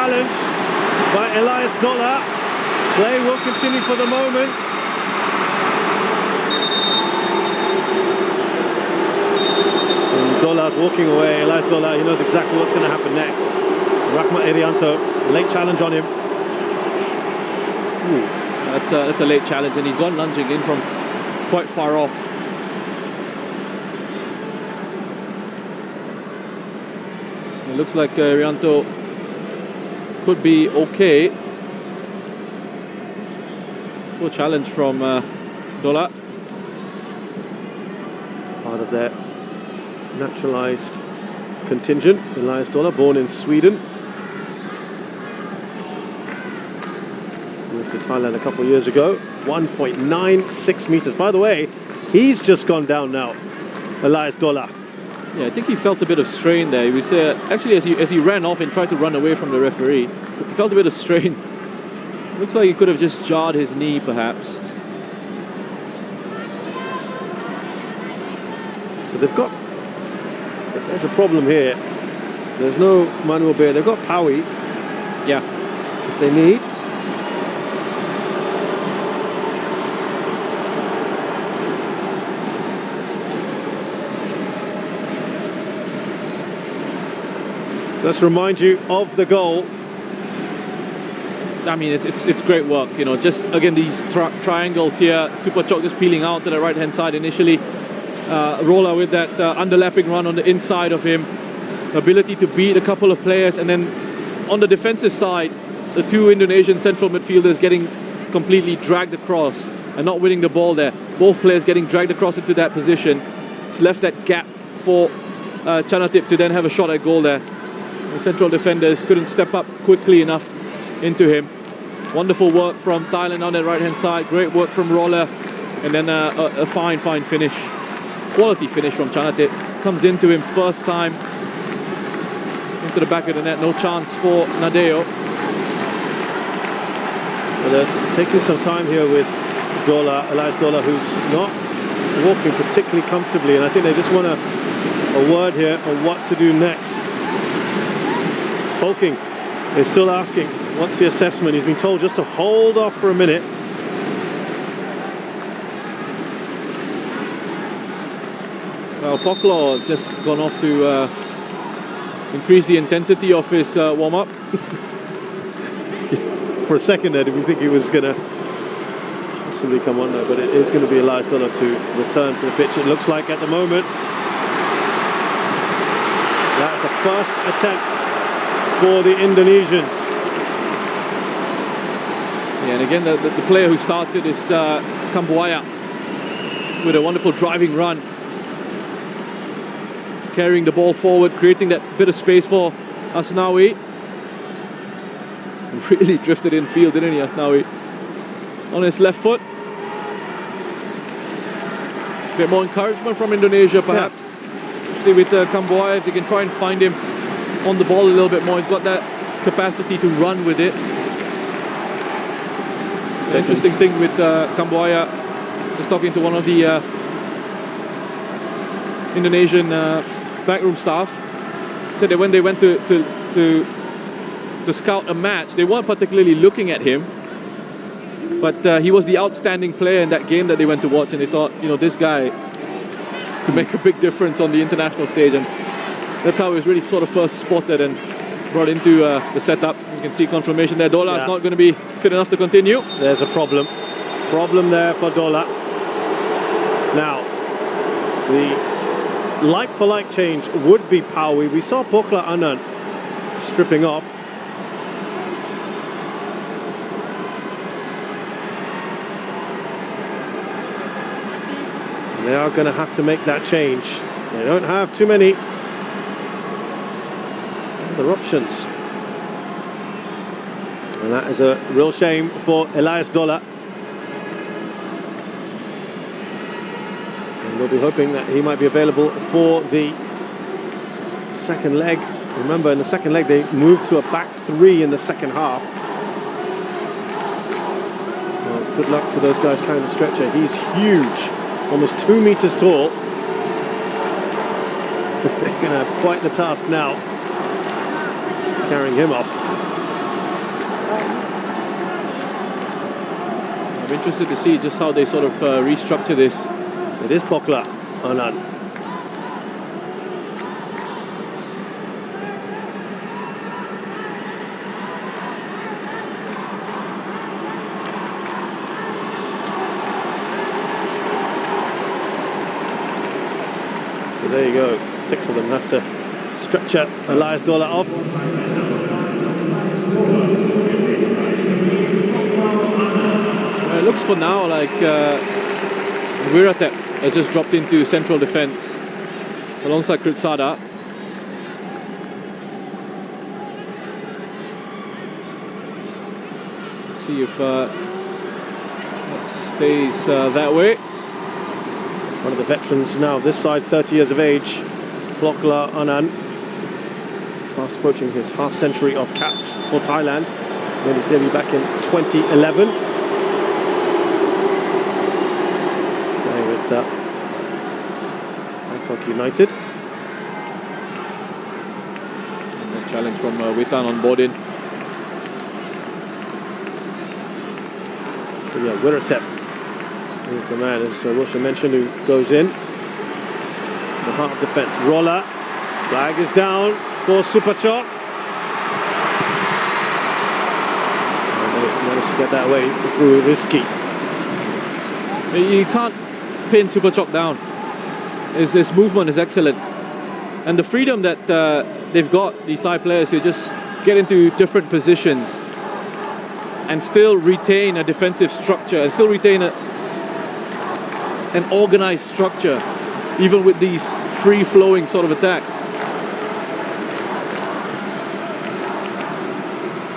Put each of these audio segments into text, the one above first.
challenge by Elias Bola. Play will continue for the moment. And Dola's walking away. Elias Bola, he knows exactly what's going to happen next. Rahmat Irianto, late challenge on him. Ooh, that's a late challenge, and he's gone lunging in from quite far off. It looks like Irianto could be okay. Good challenge from Bola. Part of their naturalized contingent. Elias Bola, born in Sweden. Moved to Thailand a couple of years ago. 1.96 meters. By the way, he's just gone down now. Elias Bola. Yeah, I think he felt a bit of strain there. He was actually, as he ran off and tried to run away from the referee, he felt a bit of strain. Looks like he could have just jarred his knee, perhaps. So they've got, if there's a problem here, there's no Manuel Bear. They've got Paui. Yeah. If they need. So let's remind you of the goal. I mean, it's great work, you know. Just again, these triangles here. Superchok just peeling out to the right-hand side initially. Roller with that underlapping run on the inside of him. Ability to beat a couple of players, and then on the defensive side, the two Indonesian central midfielders getting completely dragged across and not winning the ball there. Both players getting dragged across into that position. It's left that gap for Chanatip to then have a shot at goal there. The central defenders couldn't step up quickly enough into him. Wonderful work from Thailand on that right-hand side. Great work from Roller. And then a fine finish. Quality finish from Chanatip. Comes into him first time. Into the back of the net. No chance for Nadeo. Well, they're taking some time here with Bola, Elias Bola, who's not walking particularly comfortably. And I think they just want a word here on what to do next. Poking. They're still asking, what's the assessment? He's been told just to hold off for a minute. Well, Poklo has just gone off to increase the intensity of his warm-up. For a second there, did we think he was going to possibly come on there? But it is going to be Elias Bola to return to the pitch, it looks like at the moment. That's the first attempt for the Indonesians. Yeah, and again, the player who starts it is Kambuaya with a wonderful driving run. He's carrying the ball forward, creating that bit of space for Asnawi. Really drifted infield, didn't he, Asnawi? On his left foot. A bit more encouragement from Indonesia, perhaps. Yeah. Especially with Kambuaya, if they can try and find him on the ball a little bit more. He's got that capacity to run with it. The interesting thing with Kambuaya, just talking to one of the Indonesian backroom staff, said that when they went to scout a match, they weren't particularly looking at him, but he was the outstanding player in that game that they went to watch, and they thought, you know, this guy could make a big difference on the international stage, and that's how he was really sort of first spotted and brought into the setup. You can see confirmation there. Dola's not going to be fit enough to continue. There's a problem. Problem there for Bola. Now, the like-for-like change would be Paui. We saw Pokla Anand stripping off. They are going to have to make that change. They don't have too many other options. And that is a real shame for Elias Bola. And we'll be hoping that he might be available for the second leg. Remember, in the second leg, they moved to a back three in the second half. Well, good luck to those guys carrying the stretcher. He's huge, almost 2 meters tall. They're going to have quite the task now, carrying him off. I'm interested to see just how they sort of restructure this. It is Bola, Anand. So there you go. 6 of them have to stretch Elias Bola off. It looks for now like Wiratep has just dropped into central defence alongside Kritsada. See if that stays that way. One of the veterans now this side, 30 years of age, Bola Anand, fast approaching his half-century of caps for Thailand. Made his debut back in 2011. Playing with Bangkok United. And a challenge from Witan on board in. So yeah, Wiratep is the man, as Roshan mentioned, who goes in. The heart of defence. Roller. Flag is down for Superchok. Managed to get that way through Risky. You can't pin Superchok down. His movement is excellent. And the freedom that they've got, these Thai players, to just get into different positions and still retain a defensive structure and still retain an organised structure, even with these free-flowing sort of attacks.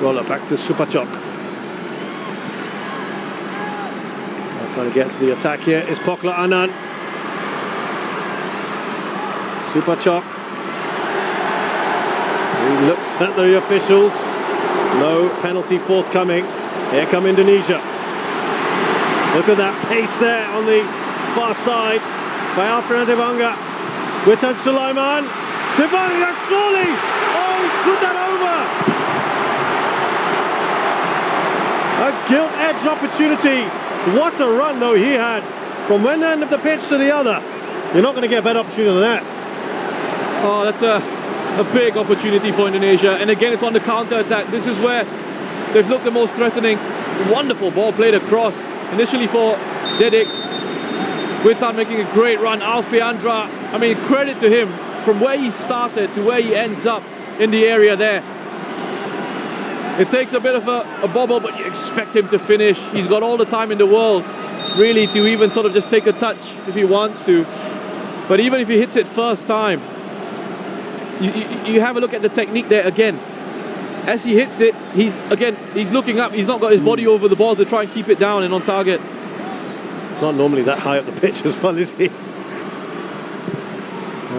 Roller back to Superchok. Trying to get to the attack here is Bola Anand. Superchok. He looks at the officials. No penalty forthcoming. Here come Indonesia. Look at that pace there on the far side by Alfred Devanga. Witan Sulaiman. Devanga surely! Oh, he's put that over! A gilt-edged opportunity. What a run though he had from one end of the pitch to the other. You're not going to get a better opportunity than that. Oh, that's a big opportunity for Indonesia. And again, it's on the counter-attack. This is where they've looked the most threatening. Wonderful ball played across. Initially for Dedik. Witan making a great run. Alfiandra, I mean, credit to him. From where he started to where he ends up in the area there. It takes a bit of a bobble, but you expect him to finish. He's got all the time in the world, really, to even sort of just take a touch if he wants to. But even if he hits it first time, you have a look at the technique there again. As he hits it, he's looking up. He's not got his body over the ball to try and keep it down and on target. Not normally that high up the pitch as well, is he?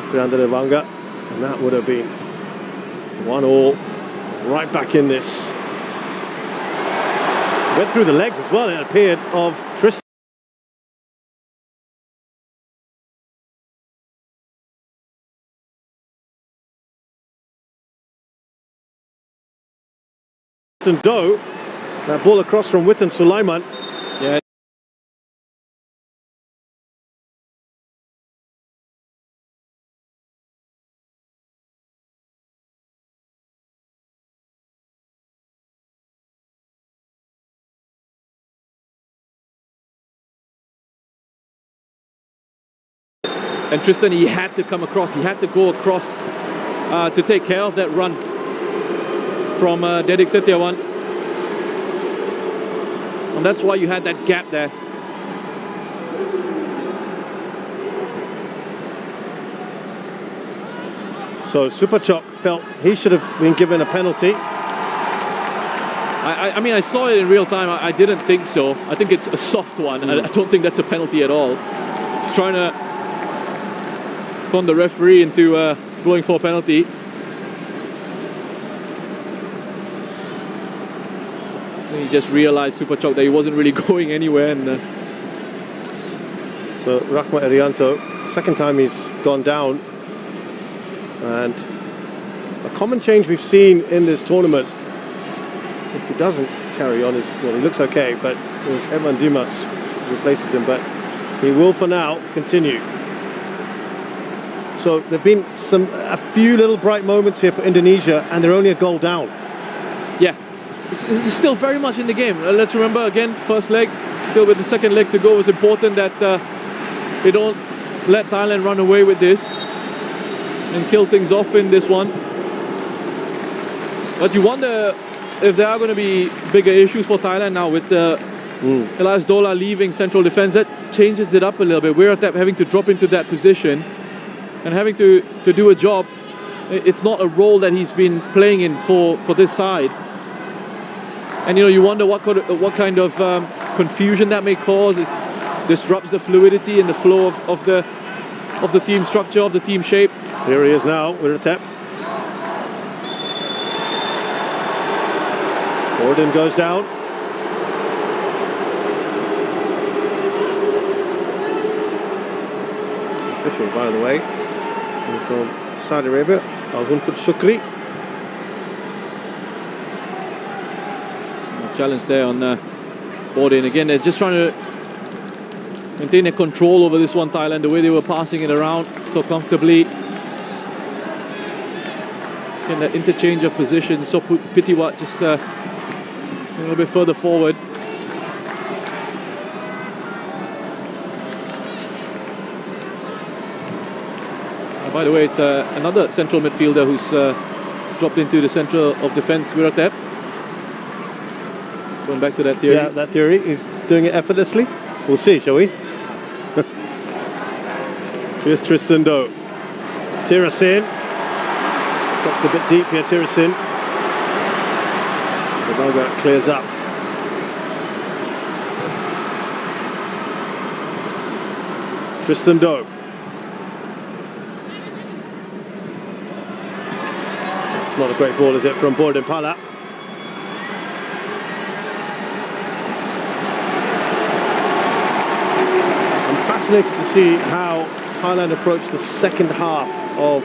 Fernando Devanga, and that would have been 1-1. Right back in this. Went through the legs as well, it appeared, of Tristan Doe. That ball across from Witan Sulaiman. Yeah. And Tristan, he had to come across, he had to go across to take care of that run from Dedik Setiawan. And that's why you had that gap there. So Superchok felt he should have been given a penalty. I mean, I saw it in real time. I didn't think so. I think it's a soft one. I don't think that's a penalty at all. He's trying to con the referee into going for a penalty. And he just realized, Superchok, that he wasn't really going anywhere. And so Rahmat Irianto, second time he's gone down. And a common change we've seen in this tournament if he doesn't carry on, well, he looks okay, but it was Evan Dimas who replaces him, but he will for now continue. So there've been a few little bright moments here for Indonesia, and they're only a goal down. Yeah, it's still very much in the game. Let's remember again, first leg, still with the second leg to go. It's important that they don't let Thailand run away with this and kill things off in this one. But you wonder if there are going to be bigger issues for Thailand now with Elias Dola leaving central defense. That changes it up a little bit. We're having to drop into that position and having to do a job. It's not a role that he's been playing in for this side. And you wonder what kind of confusion that may cause. It disrupts the fluidity and the flow of the team structure, of the team shape. Here he is now with a tap. Gordon goes down. Official, by the way, from Saudi Arabia, Al-Hunfud Shukri. Challenge there on Bodin. Again, they're just trying to maintain a control over this one, Thailand, the way they were passing it around so comfortably. Again, that interchange of positions, so Pitiwat just a little bit further forward. By the way, it's another central midfielder who's dropped into the centre of defence, Wiratep. Going back to that theory. Yeah, that theory. He's doing it effortlessly. We'll see, shall we? Here's Tristan Doe. Tirasin. Dropped a bit deep here, Tirasin. The Boga clears up. Tristan Doe. It's not a great ball, is it, from Bola Pala? Fascinated to see how Thailand approached the second half of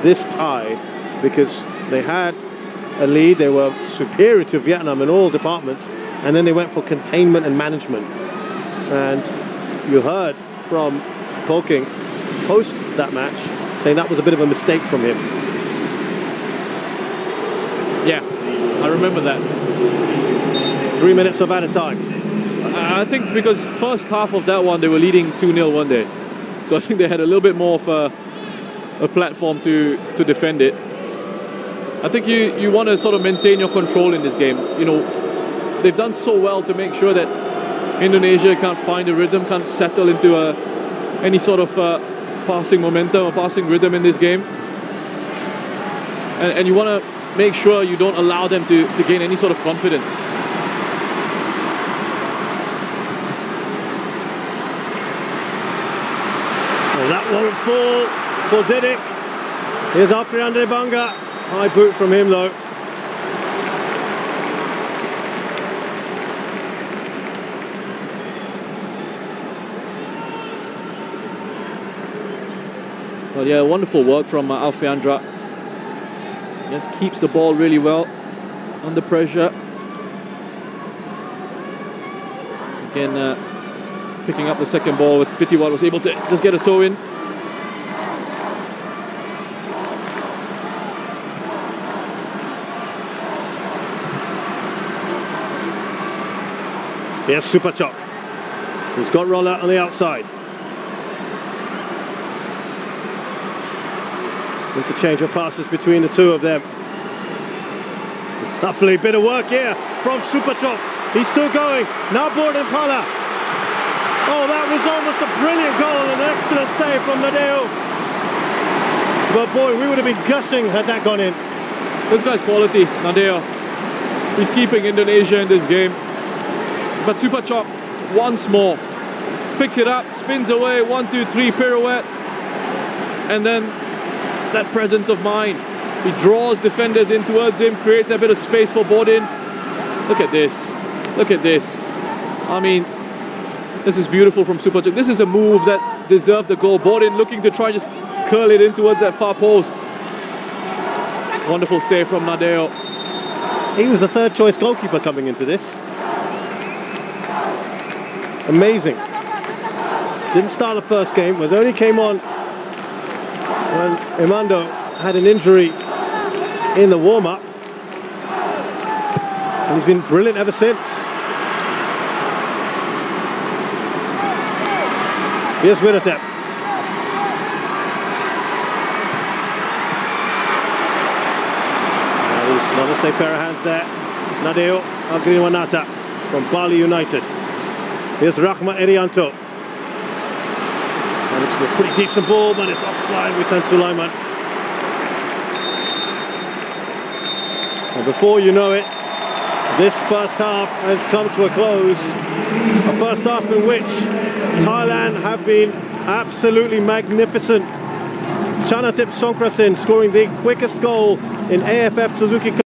this tie, because they had a lead, they were superior to Vietnam in all departments, and then they went for containment and management. And you heard from Poking post that match saying that was a bit of a mistake from him. Yeah, I remember that. 3 minutes of added time. I think because first half of that one they were leading 2-0 one day, so I think they had a little bit more of a platform to defend it. I think you want to sort of maintain your control in this game. They've done so well to make sure that Indonesia can't find a rhythm, can't settle into any sort of passing momentum or passing rhythm in this game, and you want to make sure you don't allow them to gain any sort of confidence. That won't fall for Didik. Here's Afriande Banga. High boot from him though. Well, yeah, wonderful work from Alfiandra. Just keeps the ball really well under pressure. So again, picking up the second ball with Pitiwat, was able to just get a toe in. Yes, Supachok. He's got Roller on the outside. Interchange of passes between the two of them. Lovely bit of work here from Supachok. He's still going. Now Bola Pala. Oh, that was almost a brilliant goal and an excellent save from Nadeo. But boy, we would have been gushing had that gone in. This guy's quality, Nadeo. He's keeping Indonesia in this game. But Supachok once more picks it up, spins away, 1, 2, 3 pirouette, and then that presence of mind. He draws defenders in towards him, creates a bit of space for Bodin. Look at this. Look at this. I mean, this is beautiful from Supachok. This is a move that deserved the goal. Bodin looking to try just curl it in towards that far post. Wonderful save from Nadeo. He was the third choice goalkeeper coming into this. Amazing. Didn't start the first game, was only came on when Imando had an injury in the warm-up. And he's been brilliant ever since. Here's Winnetep. Another safe pair of hands there. Nadeo Agriwanata from Bali United. Here's Rahmat Irianto. And it's a pretty decent ball, but it's offside with Tan Sulaiman. And before you know it, this first half has come to a close. A first half in which Thailand have been absolutely magnificent. Chanatip Songkrasin scoring the quickest goal in AFF Suzuki Cup